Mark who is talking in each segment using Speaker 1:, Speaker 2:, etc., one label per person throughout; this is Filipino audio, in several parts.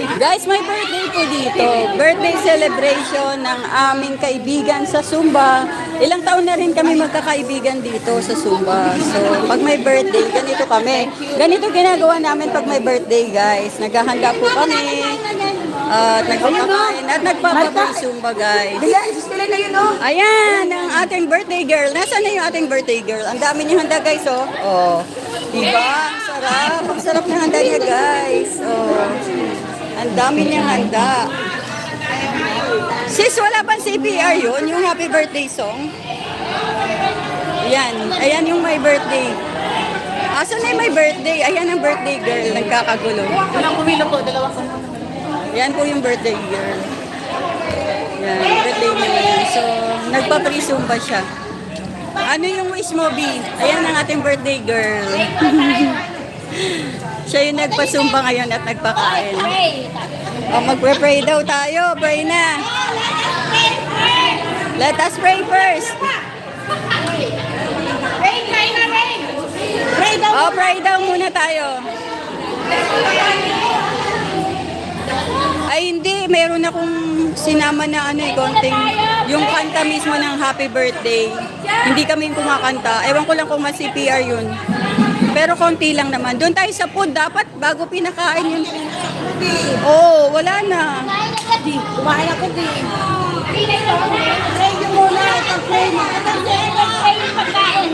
Speaker 1: Guys, may birthday po dito. Birthday celebration ng aming kaibigan sa Sumba. Ilang taon na rin kami magkakaibigan dito sa Sumba. So, pag may birthday, ganito kami. Ganito ginagawa namin pag may birthday, guys. Naghahanda po kami. At nagpapakain at nagpapabay Sumba, guys. Ayan, ang ating birthday girl. Nasaan na yung ating birthday girl? Ang dami niyang handa, guys, oh. Oh. Diba? Ang sarap. Ang sarap ng handa niya, guys. Oh. Ang dami niyang handa. Sis, wala pang CPR yun? Yung happy birthday song? Ayan. Ayan yung my birthday. Asan na yung my birthday? Ayan ang birthday girl. Nagkakagulo.
Speaker 2: Walang kumilo po, dalawa ko.
Speaker 1: Yan po yung birthday girl. Yan, birthday niya ngayon. So, nagpa-pre-zumba siya. Ano yung wish mo, B? Ayan ang ating birthday girl. Siya yung nagpa-zumba ngayon at nagpakain. O, magpre-pray daw tayo. Pray na. Let us pray first. O, pray daw muna tayo. Ay hindi, meron akong sinama na konting, yung kanta mismo ng happy birthday. Hindi kami kumakanta. Ewan ko lang kung mas-CPR yun. Pero konti lang naman. Doon tayo sa food, dapat bago pinakain yun. Oo, wala na.
Speaker 2: Kumain ako din.
Speaker 3: Pray nyo muna. Pag-pray mo.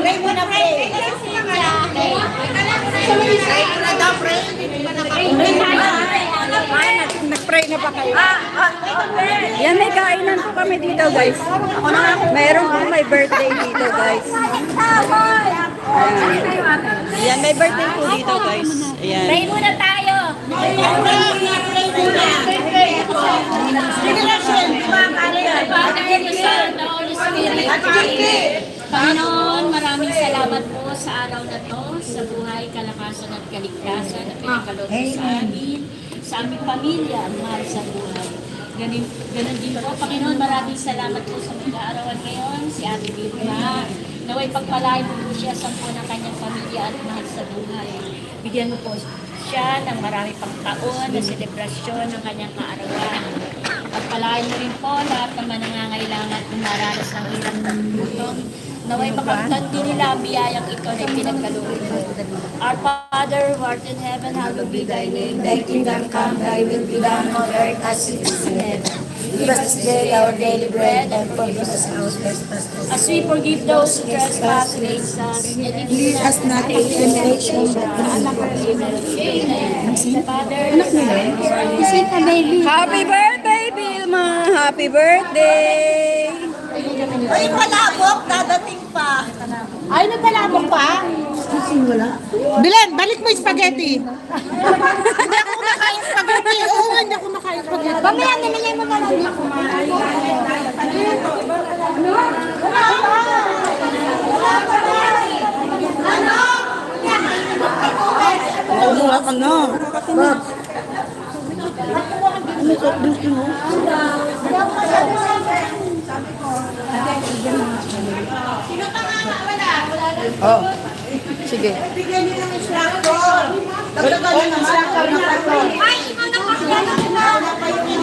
Speaker 3: Pray muna, pray. Pray muna daw, pray. Nag-pray na pa kayo.
Speaker 1: Yan, may kainan po kami dito, guys. Meron po may birthday dito, guys. Ayan. Yan, may birthday po dito, guys. Ayan.
Speaker 3: Pray muna tayo. Panginoon, maraming salamat po sa araw na to, sa buhay, kalakasan at kaligtasan na pinagkaloob sa amin, sa aming pamilya, ang mahal sa buhay. Ganun din po, Panginoon, maraming salamat po sa mag-aarawan ngayon, si Ate Vilma. Naway pagpalain mo po siya sa po ng kanyang pamilya at mahal sa buhay. Bigyan mo po siya ng marami pang taon na selebrasyon ng kanyang kaarawan. Pagpalain mo rin po lahat ng nangangailangan at mararas ng hirap ng gutom. Naway makamtan din nila ang biyayang ito na pinagkaloob mo. Our Father, who art in heaven, hallowed be thy name. Thy kingdom come, thy will be done on earth as it is in heaven. Give us this day our daily bread, and forgive us our trespasses, as we forgive those who trespass against us. And lead us not into temptation, but deliver us from evil. Father,
Speaker 1: Happy birthday, Vilma! Happy birthday!
Speaker 2: Ay, palabok, dadating pa.
Speaker 3: Ay, nagtalabok pa?
Speaker 2: Bilen, balik mo yung spaghetti. Hindi ako kumakain spaghetti. Oo, hindi ako kumakain spaghetti.
Speaker 3: Mamaya, nilagay mo na lang.
Speaker 2: Wala ka na. Bob.
Speaker 1: Oh. Sige.
Speaker 2: Bigyan niyo ng instructor. Dagdagan ng instructor ng 4.
Speaker 3: Ay, mga kapatid,